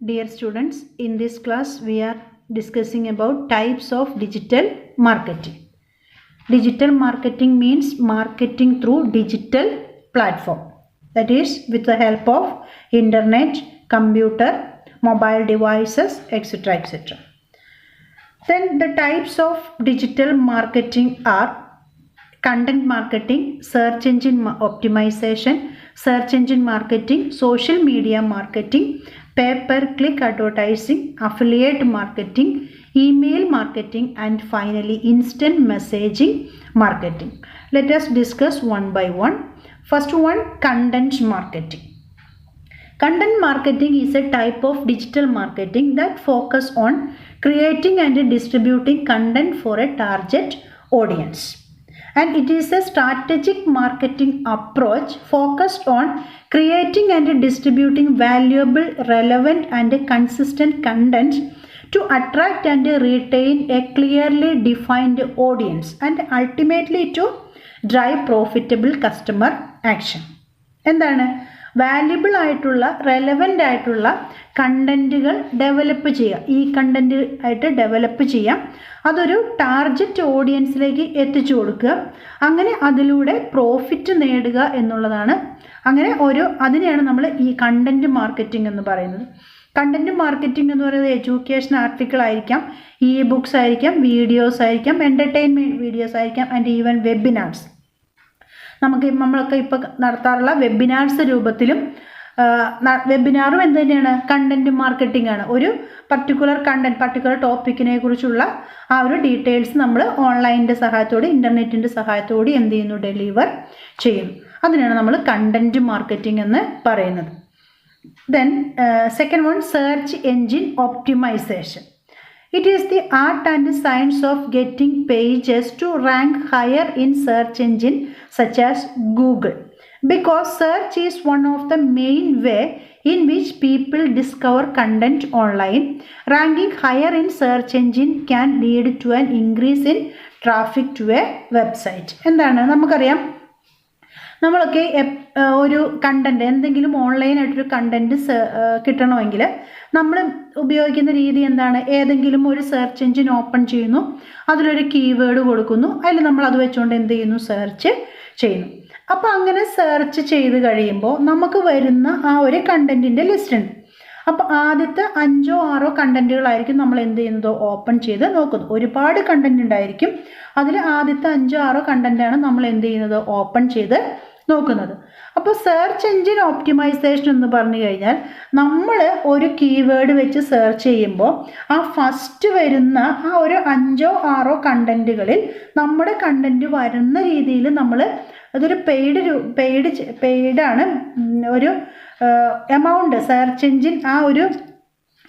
Dear students, in this class we are discussing about types of digital marketing. Digital marketing means marketing through digital platform, that is with the help of internet, computer, mobile devices, etc. etc. Then the types of digital marketing are content marketing, search engine optimization, search engine marketing, social media marketing, pay-per-click advertising, affiliate marketing, email marketing, and finally instant messaging marketing. Let us discuss one by one. First one, content marketing. Content marketing is a type of digital marketing that focuses on creating and distributing content for a target audience. And it is a strategic marketing approach focused on creating and distributing valuable, relevant and consistent content to attract and retain a clearly defined audience and ultimately to drive profitable customer action. എന്താണ് valuable ആയിട്ടുള്ള relevant ആയിട്ടുള്ള കണ്ടൻറ്റുകൾ develop ചെയ്യുക. ഈ content ആയിട്ട് develop ചെയ്യാം, അതൊരു target ഓഡിയൻസിലേക്ക് എത്തിച്ചു കൊടുക്കുക, അങ്ങനെ അതിലൂടെ പ്രോഫിറ്റ് നേടുക എന്നുള്ളതാണ്. അങ്ങനെ അതിനെയാണ് നമ്മൾ ഈ കണ്ടൻറ്റ് മാർക്കറ്റിംഗ് എന്ന് പറയുന്നത്. കണ്ടൻറ്റ് മാർക്കറ്റിംഗ് എന്ന് പറയുന്നത് എഡ്യൂക്കേഷൻ ആർട്ടിക്കിൾ ആയിരിക്കാം, ഇ ബുക്സ് ആയിരിക്കാം, വീഡിയോസ് ആയിരിക്കാം, എൻ്റർടൈൻമെൻറ്റ് വീഡിയോസ് ആയിരിക്കാം, ആൻഡ് ഈവൻ വെബിനാർസ്. നമ്മളൊക്കെ ഇപ്പോൾ നടത്താറുള്ള വെബിനാർസ് രൂപത്തിലും വെബിനാറും എന്ത് തന്നെയാണ്, കണ്ടൻറ്റ് മാർക്കറ്റിംഗ് ആണ്. ഒരു പർട്ടിക്കുലർ ടോപ്പിക്കിനെ കുറിച്ചുള്ള ആ ഒരു ഡീറ്റെയിൽസ് നമ്മൾ ഓൺലൈനിൻ്റെ സഹായത്തോടെ, ഇൻ്റർനെറ്റിൻ്റെ സഹായത്തോടെ എന്ത് ചെയ്യുന്നു, ഡെലിവർ ചെയ്യുന്നു. അതിനാണ് നമ്മൾ കണ്ടൻറ്റ് മാർക്കറ്റിംഗ് എന്ന് പറയുന്നത്. Then second one, search engine optimisation. It is the art and science of getting pages to rank higher in search engine such as Google, because search is one of the main way in which people discover content online. Ranking higher in search engine can lead to an increase in traffic to a website. എന്താണ് നമുക്കറിയാം, നമ്മളൊക്കെ ഒരു content, എന്തെങ്കിലും ഓൺലൈനായിട്ടൊരു content കിട്ടണമെങ്കിൽ നമ്മൾ ഉപയോഗിക്കുന്ന രീതി എന്താണ്, ഏതെങ്കിലും ഒരു സെർച്ച് എഞ്ചിൻ ഓപ്പൺ ചെയ്യുന്നു, അതിലൊരു കീവേഡ് കൊടുക്കുന്നു, അതിൽ നമ്മൾ അത് വെച്ചുകൊണ്ട് എന്ത് ചെയ്യുന്നു, സെർച്ച് ചെയ്യുന്നു. അപ്പോൾ അങ്ങനെ സെർച്ച് ചെയ്ത് കഴിയുമ്പോൾ നമുക്ക് വരുന്ന ആ ഒരു കണ്ടൻറ്റിൻ്റെ ലിസ്റ്റ് ഉണ്ട്. അപ്പോൾ ആദ്യത്തെ 5-6 കണ്ടൻറ്റുകളായിരിക്കും നമ്മൾ എന്ത് ചെയ്യുന്നത്, ഓപ്പൺ ചെയ്ത് നോക്കുന്നത്. ഒരുപാട് കണ്ടൻറ്റ് ഉണ്ടായിരിക്കും, അതിൽ ആദ്യത്തെ 5-6 കണ്ടൻറ്റാണ് നമ്മൾ എന്ത് ചെയ്യുന്നത്, ഓപ്പൺ ചെയ്ത് നോക്കുന്നത്. അപ്പോൾ സെർച്ച് എൻജിൻ ഓപ്റ്റിമൈസേഷൻ എന്ന് പറഞ്ഞു കഴിഞ്ഞാൽ നമ്മൾ ഒരു കീവേഡ് വെച്ച് സെർച്ച് ചെയ്യുമ്പോൾ ആ ഫസ്റ്റ് വരുന്ന ആ ഒരു 5-6 കണ്ടൻറ്റുകളിൽ നമ്മുടെ കണ്ടൻറ്റ് വരുന്ന രീതിയിൽ നമ്മൾ അതൊരു പെയ്ഡാണ് ഒരു എമൗണ്ട്, സെർച്ച് എൻജിൻ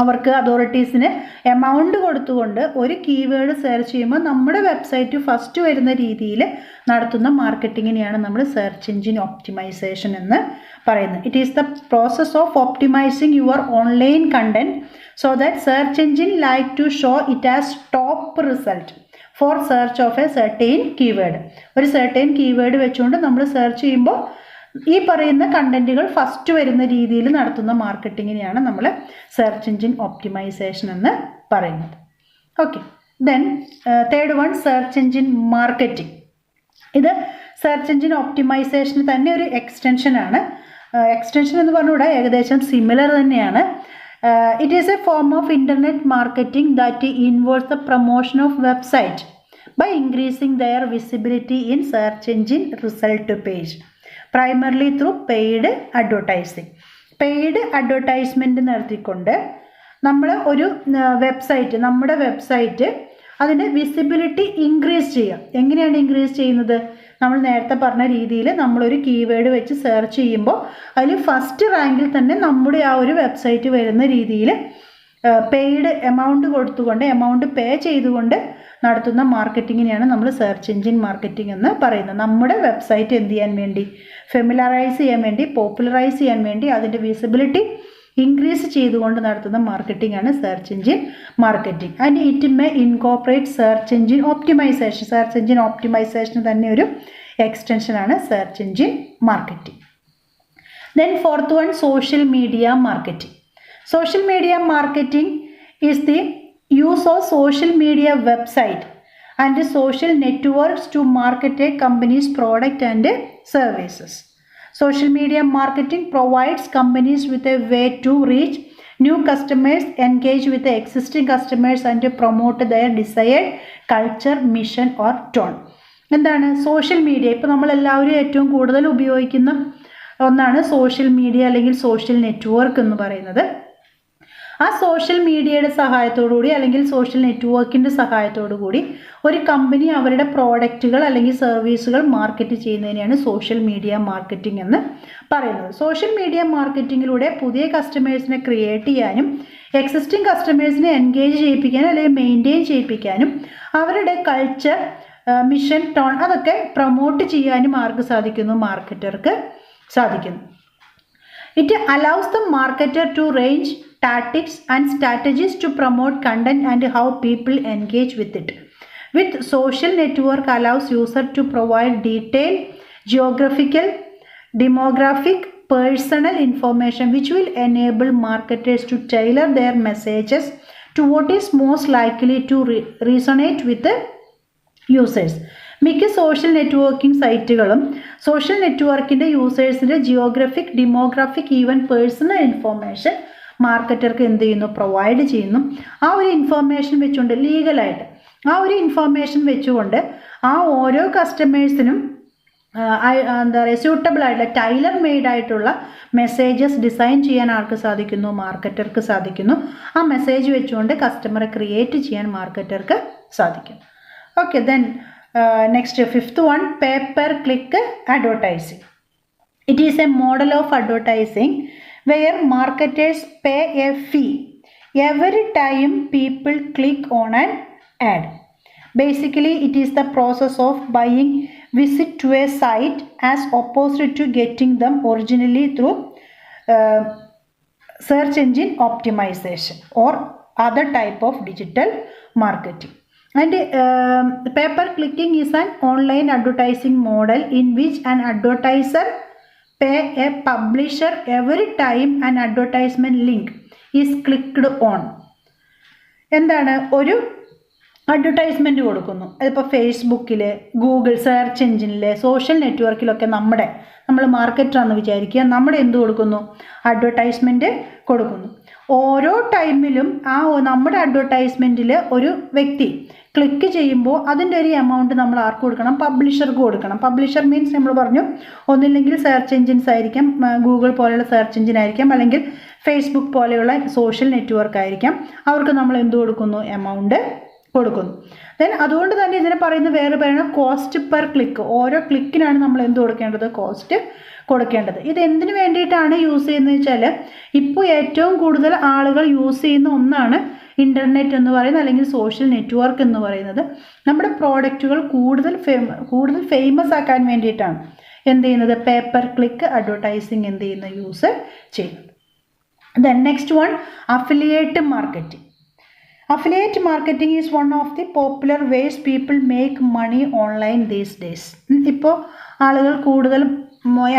അവർക്ക് അതോറിറ്റീസിന് എമൗണ്ട് കൊടുത്തുകൊണ്ട് ഒരു കീവേഡ് സെർച്ച് ചെയ്യുമ്പോൾ നമ്മുടെ വെബ്സൈറ്റ് ഫസ്റ്റ് വരുന്ന രീതിയിൽ നടത്തുന്ന മാർക്കറ്റിങ്ങിനെയാണ് നമ്മൾ സെർച്ച് എൻജിൻ ഒപ്റ്റിമൈസേഷൻ എന്ന് പറയുന്നത്. It is the process of optimising your online content so that search engine like to show it as top result for search of a certain keyword. ഒരു certain keyword വെച്ചുകൊണ്ട് നമ്മൾ search ചെയ്യുമ്പോൾ ഈ പറയുന്ന കണ്ടൻറ്റുകൾ first വരുന്ന രീതിയിൽ നടത്തുന്ന മാർക്കറ്റിങ്ങിനെയാണ് നമ്മൾ സെർച്ച് എൻജിൻ ഒപ്റ്റിമൈസേഷൻ എന്ന് പറയുന്നത്. Okay, then third one, search engine marketing. ഇത് സെർച്ച് എൻജിൻ ഒപ്റ്റിമൈസേഷന് തന്നെ ഒരു എക്സ്റ്റൻഷനാണ്. എക്സ്റ്റൻഷൻ എന്ന് പറഞ്ഞുകൂടാ, ഏകദേശം സിമിലർ തന്നെയാണ്. It is a form of internet marketing that involves the promotion of website by increasing their visibility in search engine result page primarily through paid advertising. Paid advertisement നടത്തിക്കൊണ്ട് നമ്മൾ ഒരു നമ്മുടെ വെബ്സൈറ്റ് അതിൻ്റെ visibility increase ചെയ്യുക. എങ്ങനെയാണ് increase ചെയ്യുന്നത്? നമ്മൾ നേരത്തെ പറഞ്ഞ രീതിയിൽ നമ്മളൊരു കീവേഡ് വെച്ച് സെർച്ച് ചെയ്യുമ്പോൾ അതിൽ ഫസ്റ്റ് റാങ്കിൽ തന്നെ നമ്മുടെ ആ ഒരു വെബ്സൈറ്റ് വരുന്ന രീതിയിൽ പെയ്ഡ് എമൗണ്ട് കൊടുത്തുകൊണ്ട്, എമൗണ്ട് പേ ചെയ്തുകൊണ്ട് നടത്തുന്ന മാർക്കറ്റിങ്ങിനെയാണ് നമ്മൾ സെർച്ച് എൻജിൻ മാർക്കറ്റിംഗ് എന്ന് പറയുന്നത്. നമ്മുടെ വെബ്സൈറ്റ് എന്ത് ചെയ്യാൻ വേണ്ടി, ഫെമിലറൈസ് ചെയ്യാൻ വേണ്ടി, പോപ്പുലറൈസ് ചെയ്യാൻ വേണ്ടി, അതിൻ്റെ വിസിബിലിറ്റി ഇൻക്രീസ് ചെയ്തുകൊണ്ട് നടത്തുന്ന മാർക്കറ്റിംഗ് ആണ് search engine marketing. And it may incorporate search engine optimisation. Search engine optimisation തന്നെ ഒരു എക്സ്റ്റൻഷനാണ് search engine marketing. Then fourth one, social media marketing. Social media marketing is the use of social media website and social networks to market a company's product and services. Social media marketing provides companies with a way to reach new customers, engage with the existing customers and promote their desired culture, mission or tone. എന്താണ് social media? ഇപ്പോൾ നമ്മളെല്ലാവരും ഏറ്റവും കൂടുതൽ ഉപയോഗിക്കുന്ന ഒന്നാണ് social media അല്ലെങ്കിൽ social network എന്ന് പറയുന്നത്. ആ സോഷ്യൽ മീഡിയയുടെ സഹായത്തോടുകൂടി അല്ലെങ്കിൽ സോഷ്യൽ നെറ്റ്വർക്കിൻ്റെ സഹായത്തോടു കൂടി ഒരു കമ്പനി അവരുടെ പ്രോഡക്റ്റുകൾ അല്ലെങ്കിൽ സർവീസുകൾ മാർക്കറ്റ് ചെയ്യുന്നതിനെയാണ് സോഷ്യൽ മീഡിയ മാർക്കറ്റിംഗ് എന്ന് പറയുന്നത്. സോഷ്യൽ മീഡിയ മാർക്കറ്റിങ്ങിലൂടെ പുതിയ കസ്റ്റമേഴ്സിനെ ക്രിയേറ്റ് ചെയ്യാനും എക്സിസ്റ്റിംഗ് കസ്റ്റമേഴ്സിനെ എൻഗേജ് ചെയ്യിപ്പിക്കാനും അല്ലെങ്കിൽ മെയിൻറ്റെയിൻ ചെയ്യിപ്പിക്കാനും അവരുടെ കൾച്ചർ, മിഷൻ, ടോൺ അതൊക്കെ പ്രൊമോട്ട് ചെയ്യാനും ആർക്ക് സാധിക്കുന്നു? മാർക്കറ്റർക്ക് സാധിക്കുന്നു. It allows the marketer to range tactics and strategies to promote content and how people engage with it. With social network allows user to provide detailed geographical, demographic, personal information which will enable marketers to tailor their messages to what is most likely to resonate with the users. മിക്ക social networking സൈറ്റുകളും social നെറ്റ്വർക്കിൻ്റെ യൂസേഴ്സിൻ്റെ geographic, demographic, even personal information മാർക്കറ്റർക്ക് എന്ത് ചെയ്യുന്നു? Provide ചെയ്യുന്നു. ആ ഒരു ഇൻഫോർമേഷൻ വെച്ചുകൊണ്ട് ലീഗലായിട്ട് ആ ഒരു ഇൻഫോർമേഷൻ വെച്ചുകൊണ്ട് ആ ഓരോ കസ്റ്റമേഴ്സിനും എന്താ പറയുക സ്യൂട്ടബിൾ ആയിട്ടുള്ള ടൈലർ മെയ്ഡ് ആയിട്ടുള്ള മെസ്സേജസ് ഡിസൈൻ ചെയ്യാൻ ആർക്ക് സാധിക്കുന്നു? മാർക്കറ്റർക്ക് സാധിക്കുന്നു. ആ മെസ്സേജ് വെച്ചുകൊണ്ട് കസ്റ്റമറെ ക്രിയേറ്റ് ചെയ്യാൻ മാർക്കറ്റർക്ക് സാധിക്കും. Okay, then next, fifth one, pay-per-click advertising. It is a model of advertising where marketers pay a fee every time people click on an ad. Basically, it is the process of buying visit to a site as opposed to getting them originally through search engine optimization or other type of digital marketing. And pay-per-clicking is an online advertising model in which an advertiser pay a publisher every time an advertisement link is clicked on. എന്താണ്? ഒരു advertisement കൊടുക്കുന്നു. അതിപ്പോൾ ഫേസ്ബുക്കിൽ, Google search എഞ്ചിനിൽ, social നെറ്റ്വർക്കിലൊക്കെ നമ്മൾ മാർക്കറ്ററാണെന്ന് വിചാരിക്കുക. നമ്മുടെ എന്ത് കൊടുക്കുന്നു? അഡ്വർടൈസ്മെൻറ്റ് കൊടുക്കുന്നു. ഓരോ ടൈമിലും നമ്മുടെ അഡ്വർടൈസ്മെൻറ്റിൽ ഒരു വ്യക്തി ക്ലിക്ക് ചെയ്യുമ്പോൾ അതിൻ്റെ ഒരു എമൗണ്ട് നമ്മൾ ആർക്ക് കൊടുക്കണം? പബ്ലിഷർക്ക് കൊടുക്കണം. പബ്ലിഷർ മീൻസ് നമ്മൾ പറഞ്ഞു, ഒന്നില്ലെങ്കിൽ സെർച്ച് എഞ്ചിൻസ് ആയിരിക്കാം, ഗൂഗിൾ പോലെയുള്ള സെർച്ച് എഞ്ചിൻ ആയിരിക്കാം, അല്ലെങ്കിൽ ഫേസ്ബുക്ക് പോലെയുള്ള സോഷ്യൽ നെറ്റ്വർക്ക് ആയിരിക്കാം. അവർക്ക് നമ്മൾ എന്ത് കൊടുക്കുന്നു? എമൗണ്ട് കൊടുക്കുന്നു. ദെൻ അതുകൊണ്ട് തന്നെ ഇതിനെ പറയുന്ന വേറെ പറയുന്നത് കോസ്റ്റ് പെർ ക്ലിക്ക്. ഓരോ ക്ലിക്കിനാണ് നമ്മൾ എന്ത് കൊടുക്കേണ്ടത്? കോസ്റ്റ് കൊടുക്കേണ്ടത്. ഇത് എന്തിനു വേണ്ടിയിട്ടാണ് യൂസ് ചെയ്യുന്നത് വെച്ചാൽ, ഇപ്പോൾ ഏറ്റവും കൂടുതൽ ആളുകൾ യൂസ് ചെയ്യുന്ന ഒന്നാണ് ഇൻ്റർനെറ്റ് എന്ന് പറയുന്നത് അല്ലെങ്കിൽ സോഷ്യൽ നെറ്റ്വർക്ക് എന്ന് പറയുന്നത്. നമ്മുടെ പ്രോഡക്റ്റുകൾ കൂടുതൽ ഫേമസ് ആക്കാൻ വേണ്ടിയിട്ടാണ് എന്ത് ചെയ്യുന്നത്? പേപ്പർ ക്ലിക്ക് അഡ്വർടൈസിങ് എന്ത് ചെയ്യുന്നത്? യൂസ് ചെയ്യുന്നത്. Then next one, affiliate marketing. Affiliate marketing is one of the popular ways people make money online these days. ഇപ്പോൾ ആളുകൾ കൂടുതൽ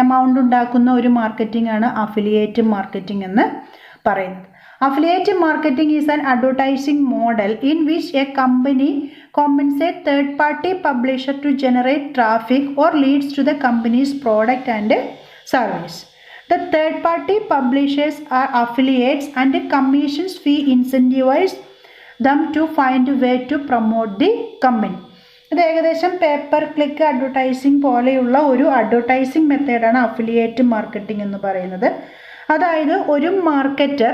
എമൗണ്ട് ഉണ്ടാക്കുന്ന ഒരു മാർക്കറ്റിംഗ് ആണ് അഫിലിയേറ്റ് മാർക്കറ്റിംഗ് എന്ന് പറയുന്നത്. Affiliate marketing is an advertising model in which a company compensates third-party publisher to generate traffic or leads to the company's product and service. The third-party publishers are affiliates and the commission's fee incentivizes them to find a way to promote the company. ഇത് ഏകദേശം paper click advertising പോലെയുള്ള ഒരു advertising മെത്തേഡാണ് affiliate marketing എന്ന് പറയുന്നത്. അതായത് ഒരു marketer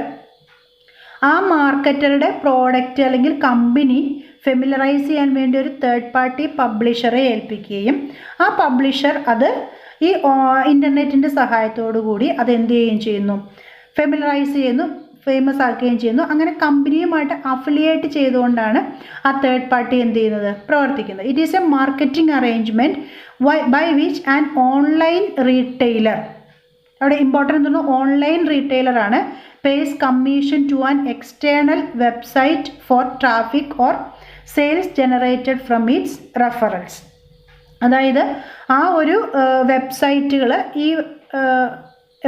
ആ മാർക്കറ്ററുടെ പ്രോഡക്റ്റ് അല്ലെങ്കിൽ കമ്പനി ഫെമിലറൈസ് ചെയ്യാൻ വേണ്ടി ഒരു തേർഡ് പാർട്ടി പബ്ലിഷറെ ഏൽപ്പിക്കുകയും ആ പബ്ലിഷർ അത് ഈ ഇൻ്റർനെറ്റിൻ്റെ സഹായത്തോടു കൂടി അതെന്ത് ചെയ്യുന്നു? ഫെമിലറൈസ് ചെയ്യുന്നു, ഫേമസ് ആക്കുകയും ചെയ്യുന്നു. അങ്ങനെ കമ്പനിയുമായിട്ട് അഫിലിയേറ്റ് ചെയ്തുകൊണ്ടാണ് ആ തേർഡ് പാർട്ടി എന്ത് ചെയ്യുന്നത്? പ്രവർത്തിക്കുന്നത്. It is a marketing arrangement by which an online retailer, അവിടെ ഇമ്പോർട്ടൻ്റ് എന്ന് പറഞ്ഞാൽ ഓൺലൈൻ റീറ്റെയിലറാണ്, pays commission to an external website for traffic or sales generated from its referrals. അതായത് ആ ഒരു വെബ്സൈറ്റുകൾ ഈ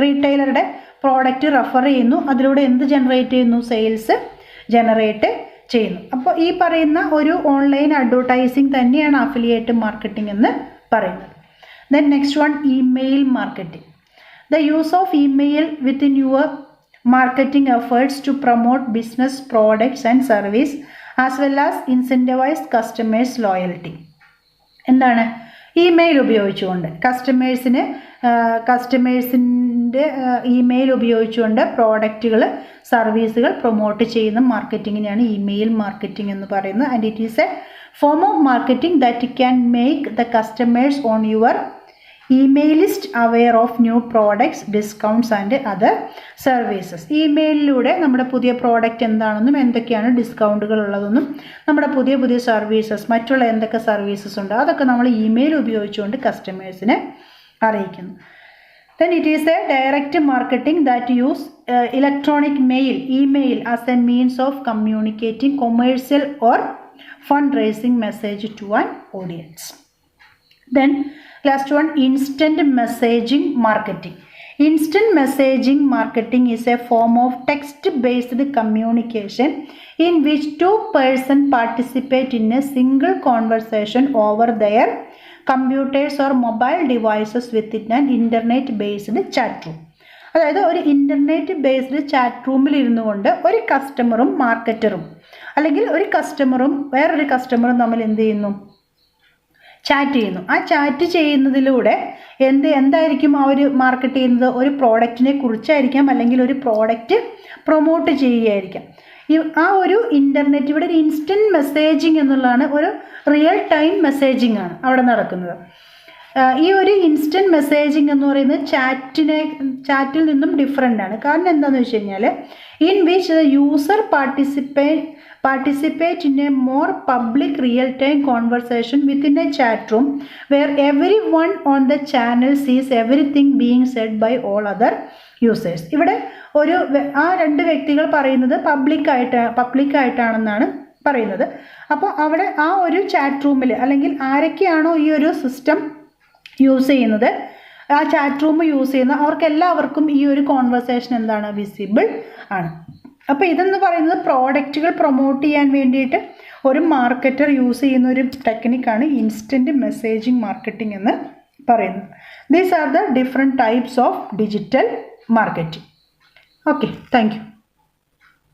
റീറ്റെയിലറുടെ പ്രോഡക്റ്റ് റെഫർ ചെയ്യുന്നു, അതിലൂടെ എന്ത് ജനറേറ്റ് ചെയ്യുന്നു? സെയിൽസ് ജനറേറ്റ് ചെയ്യുന്നു. അപ്പോൾ ഈ പറയുന്ന ഒരു ഓൺലൈൻ അഡ്വർടൈസിങ് തന്നെയാണ് അഫിലിയേറ്റ് മാർക്കറ്റിംഗ് എന്ന് പറയുന്നത്. Then next one, email marketing. The use of email within your marketing efforts to promote business products and service as well as incentivize customers loyalty. എന്താണ്? Email ഉപയോഗിച്ചുകൊണ്ട് കസ്റ്റമേഴ്സിൻ്റെ ഇമെയിൽ ഉപയോഗിച്ചുകൊണ്ട് പ്രോഡക്റ്റുകൾ, സർവീസുകൾ promote ചെയ്യുന്ന മാർക്കറ്റിങ്ങിനെയാണ് email marketing എന്ന് പറയുന്നത്. And it is a form of marketing that can make the customers on your email list aware of new products, discounts and other services. ഇമെയിലിലൂടെ നമ്മുടെ പുതിയ പ്രോഡക്റ്റ് എന്താണെന്നും എന്തൊക്കെയാണ് ഡിസ്കൗണ്ടുകൾ ഉള്ളതെന്നും നമ്മുടെ പുതിയ പുതിയ സർവീസസ്, മറ്റുള്ള എന്തൊക്കെ സർവീസസ് ഉണ്ട്, അതൊക്കെ നമ്മൾ ഇമെയിൽ ഉപയോഗിച്ചുകൊണ്ട് കസ്റ്റമേഴ്സിനെ അറിയിക്കുന്നു. Then it is a direct marketing that use electronic mail, email as a means of communicating commercial or fundraising message to an audience. Then last one, instant messaging marketing. Instant messaging marketing is a form of text-based communication in which two persons participate in a single conversation over their computers or mobile devices within an internet-based chat room. അതായത് ഒരു internet based chat റൂമിൽ ഇരുന്നു കൊണ്ട് ഒരു കസ്റ്റമറും മാർക്കറ്ററും, അല്ലെങ്കിൽ ഒരു കസ്റ്റമറും വേറൊരു കസ്റ്റമറും തമ്മിൽ എന്ത് ചെയ്യുന്നു? ചാറ്റ് ചെയ്യുന്നു. ആ ചാറ്റ് ചെയ്യുന്നതിലൂടെ എന്തായിരിക്കും അവർ മാർക്കറ്റ് ചെയ്യുന്നത്? ഒരു പ്രോഡക്റ്റിനെ കുറിച്ചായിരിക്കാം, അല്ലെങ്കിൽ ഒരു പ്രോഡക്റ്റ് പ്രൊമോട്ട് ചെയ്യുകയായിരിക്കാം. ആ ഒരു ഇൻ്റർനെറ്റ്, ഇവിടെ ഒരു ഇൻസ്റ്റൻറ്റ് മെസ്സേജിങ് എന്നുള്ളതാണ്, ഒരു റിയൽ ടൈം മെസ്സേജിങ് ആണ് അവിടെ നടക്കുന്നത്. ഈ ഒരു ഇൻസ്റ്റൻറ്റ് മെസ്സേജിങ് എന്ന് പറയുന്നത് ചാറ്റിൽ നിന്നും ഡിഫറെൻ്റ് ആണ്. കാരണം എന്താണെന്ന് വെച്ച് കഴിഞ്ഞാൽ, in which the user participate in a more public real-time conversation within a chat room where everyone on the channel sees everything being said by all other users. ഇവിടെ ആ രണ്ട് വ്യക്തികൾ പറയുന്നത് പബ്ലിക്കായിട്ടാണെന്നാണ് പറയുന്നത്. അപ്പോൾ അവിടെ ആ ഒരു ചാറ്റ് റൂമിൽ, അല്ലെങ്കിൽ ആരൊക്കെയാണോ ഈ ഒരു സിസ്റ്റം യൂസ് ചെയ്യുന്നത്, ആ ചാറ്റ് റൂം യൂസ് ചെയ്യുന്ന അവർക്കെല്ലാവർക്കും ഈ ഒരു കോൺവെർസേഷൻ എന്താണ്? വിസിബിൾ ആണ്. അപ്പോൾ ഇതെന്ന് പറയുന്നത് പ്രോഡക്റ്റുകൾ പ്രൊമോട്ട് ചെയ്യാൻ വേണ്ടിയിട്ട് ഒരു മാർക്കറ്റർ യൂസ് ചെയ്യുന്ന ഒരു ടെക്നിക്കാണ് ഇൻസ്റ്റൻറ്റ് മെസ്സേജിങ് മാർക്കറ്റിംഗ് എന്ന് പറയുന്നത്. These are the different types of digital marketing. Okay, thank you.